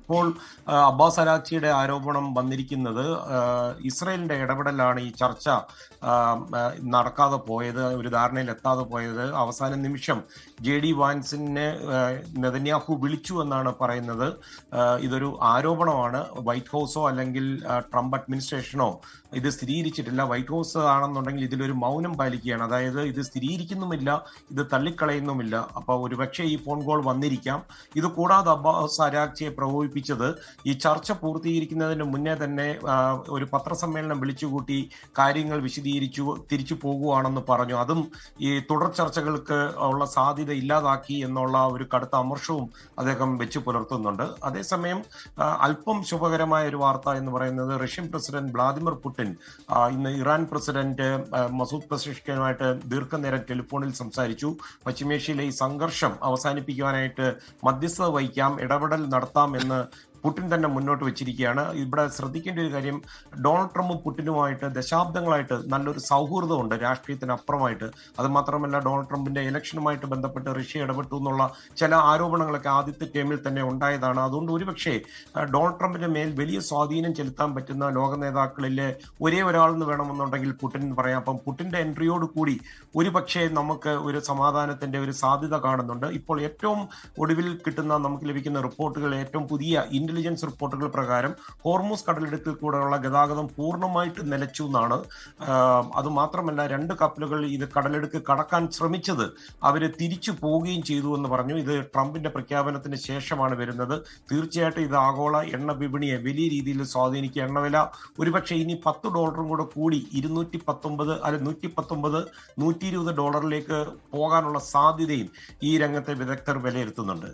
ഇപ്പോൾ അബ്ബാസ് അരാക്ചിയുടെ ആരോപണം വന്നിരിക്കുന്നത് ഇസ്രയേലിന്റെ ഇടപെടലാണ് ഈ ചർച്ച നടക്കാതെ പോയത്, ഒരു ധാരണയിൽ എത്താതെ പോയത്. അവസാന നിമിഷം JD വാൻസിനെ നെതന്യാഹു വിളിച്ചു എന്നാണ് പറയുന്നത്. ഇതൊരു ആരോപണമാണ്. വൈറ്റ് ഹൗസോ അല്ലെങ്കിൽ ട്രംപ് അഡ്മിനിസ്ട്രേഷനോ ഇത് സ്ഥിരീകരിച്ചിട്ടില്ല. വൈറ്റ് ഹൗസ് ആണെന്നുണ്ടെങ്കിൽ ഇതിലൊരു മൗനം പാലിക്കുകയാണ്. അതായത് ഇത് സ്ഥിരീകരിക്കുന്നുമില്ല, ഇത് തള്ളിക്കളയുന്നുമില്ല. അപ്പോൾ ഒരുപക്ഷെ ഈ ഫോൺ കോൾ വന്നിരിക്കാം. ഇത് കൂടാതെ അബ്ബാസ് അരാക്ചിയെ പ്രകോപിപ്പിച്ചത് ഈ ചർച്ച പൂർത്തീകരിക്കുന്നതിന് മുന്നേ തന്നെ ഒരു പത്രസമ്മേളനം വിളിച്ചുകൂട്ടി കാര്യങ്ങൾ വിശദീകരിച്ചു തിരിച്ചു പോകുകയാണെന്ന് പറഞ്ഞു. അതും ഈ തുടർ ചർച്ചകൾക്ക് ഉള്ള സാധ്യത ഇല്ലാതാക്കി എന്നുള്ള ഒരു കടുത്ത അമർഷവും അദ്ദേഹം വെച്ചു പുലർത്തുന്നുണ്ട്. അതേസമയം അല്പം ശുഭകരമായ ഒരു വാർത്ത എന്ന് പറയുന്നത് റഷ്യൻ പ്രസിഡന്റ് വ്ളാദിമിർ പുടിൻ ഇന്ന് ഇറാൻ പ്രസിഡന്റ് മസൂദ് പെസഷ്കിനുമായിട്ട് ദീർഘനേരം ടെലിഫോണിൽ സംസാരിച്ചു. പശ്ചിമേഷ്യയിലെ ഈ സംഘർഷം അവസാനിപ്പിക്കുവാനായിട്ട് മധ്യസ്ഥത വഹിക്കാം, ഇടപെടൽ നടത്താം എന്ന് പുടിൻ തന്നെ മുന്നോട്ട് വെച്ചിരിക്കുകയാണ്. ഇവിടെ ശ്രദ്ധിക്കേണ്ട ഒരു കാര്യം, ഡൊണാൾഡ് ട്രംപും പുടിനുമായിട്ട് ദശാബ്ദങ്ങളായിട്ട് നല്ലൊരു സൗഹൃദമുണ്ട് രാഷ്ട്രീയത്തിന് അപ്പുറമായിട്ട്. അത് മാത്രമല്ല, ഡൊണാൾഡ് ട്രംപിന്റെ ഇലക്ഷനുമായിട്ട് ബന്ധപ്പെട്ട് റഷ്യ ഇടപെട്ടു എന്നുള്ള ചില ആരോപണങ്ങളൊക്കെ ആദ്യത്തെ ടേമിൽ തന്നെ ഉണ്ടായതാണ്. അതുകൊണ്ട് ഒരുപക്ഷെ ഡൊണാൾഡ് ട്രംപിന്റെ മേൽ വലിയ സ്വാധീനം ചെലുത്താൻ പറ്റുന്ന ലോക നേതാക്കളിലെ ഒരേ ഒരാളെന്ന് വേണമെന്നുണ്ടെങ്കിൽ പുടിൻ പറയാം. അപ്പം പുടിന്റെ എൻട്രിയോട് കൂടി ഒരുപക്ഷെ നമുക്ക് ഒരു സമാധാനത്തിന്റെ ഒരു സാധ്യത കാണുന്നുണ്ട്. ഇപ്പോൾ ഏറ്റവും ഒടുവിൽ കിട്ടുന്ന നമുക്ക് ലഭിക്കുന്ന റിപ്പോർട്ടുകൾ, ഏറ്റവും പുതിയ ഇന്റലിജൻസ് റിപ്പോർട്ടുകൾ പ്രകാരം ഹോർമൂസ് കടലിടുക്കിൽ കൂടെയുള്ള ഗതാഗതം പൂർണ്ണമായിട്ട് നിലച്ചു എന്നാണ്. അതുമാത്രമല്ല, 2 കപ്പലുകൾ ഇത് കടലിടുക്ക് കടക്കാൻ ശ്രമിച്ചത് അവർ തിരിച്ചു പോവുകയും ചെയ്തു എന്ന് പറഞ്ഞു. ഇത് ട്രംപിന്റെ പ്രഖ്യാപനത്തിന് ശേഷമാണ് വരുന്നത്. തീർച്ചയായിട്ടും ഇത് ആഗോള എണ്ണ വിപണിയെ വലിയ രീതിയിൽ സ്വാധീനിക്കുക. എണ്ണവില ഒരുപക്ഷെ ഇനി $10 കൂടെ കൂടി 219 അല്ലെ 119 $120 പോകാനുള്ള സാധ്യതയും ഈ രംഗത്തെ വിദഗ്ധർ വിലയിരുത്തുന്നുണ്ട്.